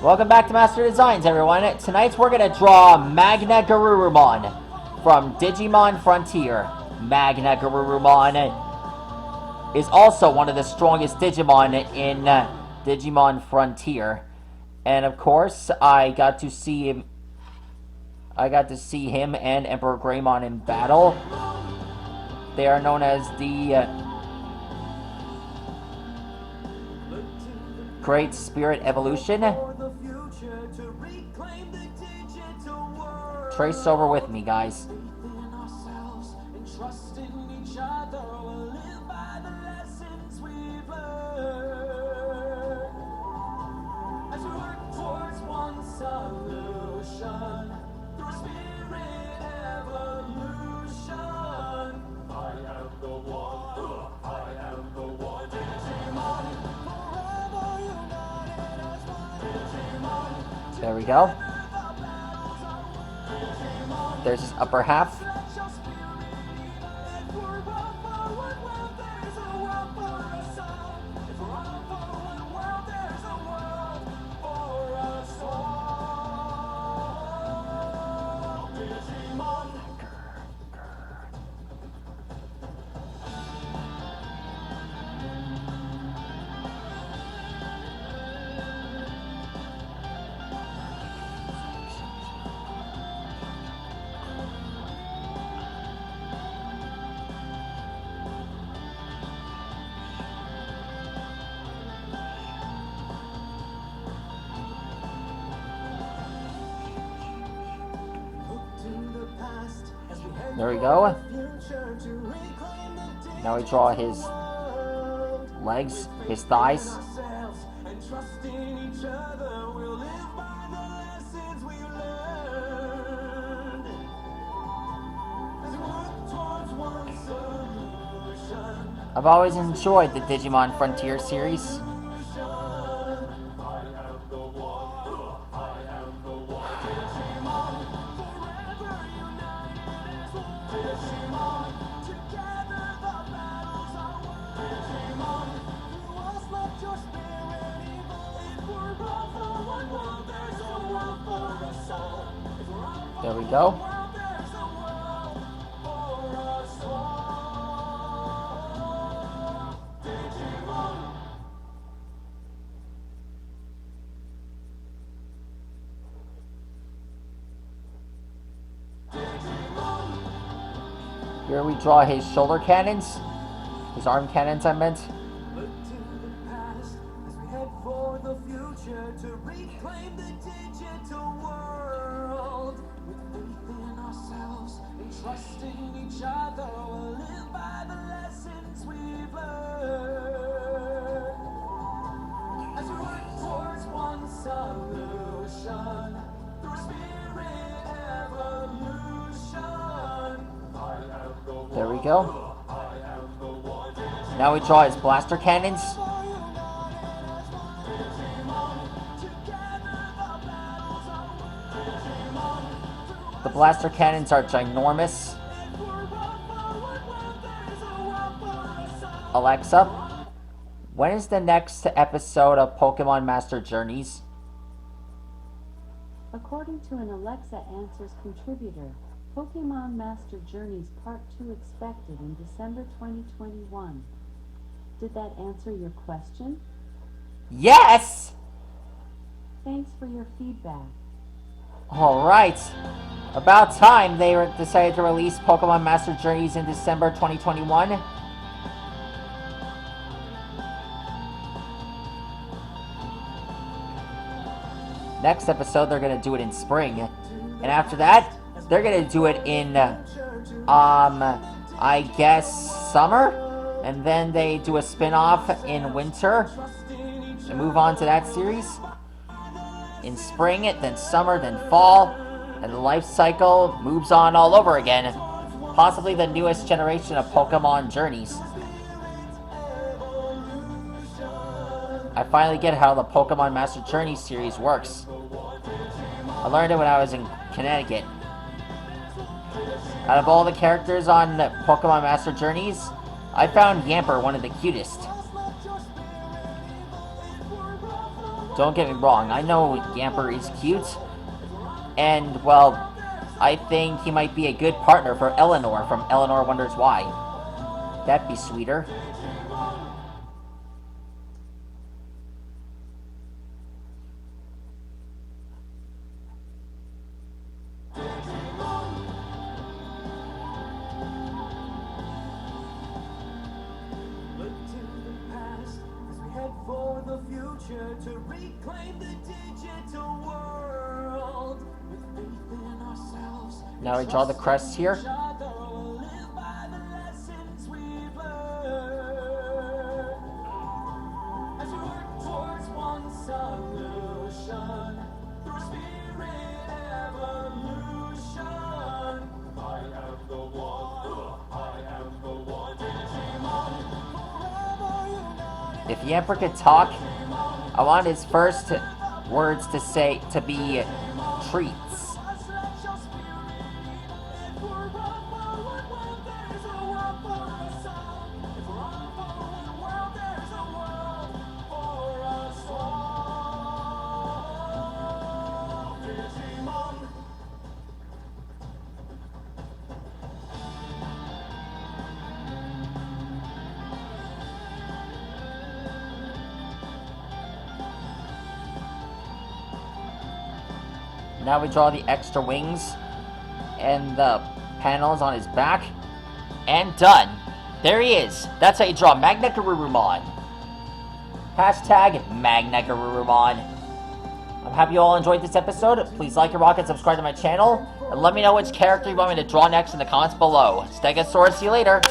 Welcome back to Master Designs, everyone. Tonight we're going to draw Magna Garurumon from Digimon Frontier. Magna Garurumon is also one of the strongest Digimon in Digimon Frontier. And of course, I got to see him and Emperor Greymon in battle. They are known as the Great Spirit Evolution. Trace over with me, guys. There we go. There's his upper half. There we go. Now we draw his legs, his thighs. I've always enjoyed the Digimon Frontier series. There we go. Here we draw his shoulder cannons. His arm cannons, I meant. Trusting each other, we'll live by the lessons we've learned. As we work towards one solution, through spirit evolution. There we go. Now we draw his blaster cannons. The blaster cannons are ginormous. Alexa, when is the next episode of Pokemon Master Journeys? According to an Alexa Answers contributor, Pokemon Master Journeys Part 2 expected in December 2021. Did that answer your question? Yes! Thanks for your feedback. Alright. About time they decided to release Pokemon Master Journeys in December 2021. Next episode, they're gonna do it in spring. And after that, they're gonna do it in, I guess, summer? And then they do a spin-off in winter and move on to that series. In spring, then summer, then fall, and the life cycle moves on all over again. Possibly the newest generation of Pokemon Journeys. I finally get how the Pokemon Master Journeys series works. I learned it when I was in Connecticut. Out of all the characters on Pokemon Master Journeys, I found Yamper one of the cutest. Don't get me wrong, I know Yamper is cute, and, well, I think he might be a good partner for Eleanor from Eleanor Wonders Why. That'd be sweeter. For the future to reclaim the digital world with faith in ourselves. Now we draw the crests here. Live by the lessons we've learned. As we work towards one solution through spirit evolution. I am the one. I am the one. Digimon, forever united. If Yamper could talk, I want his first words to be treats. Now we draw the extra wings and the panels on his back. And done. There he is. That's how you draw Magna Garurumon. Hashtag Magna Garurumon. I'm happy you all enjoyed this episode. Please like and rock and subscribe to my channel. And let me know which character you want me to draw next in the comments below. Stegosaurus, see you later.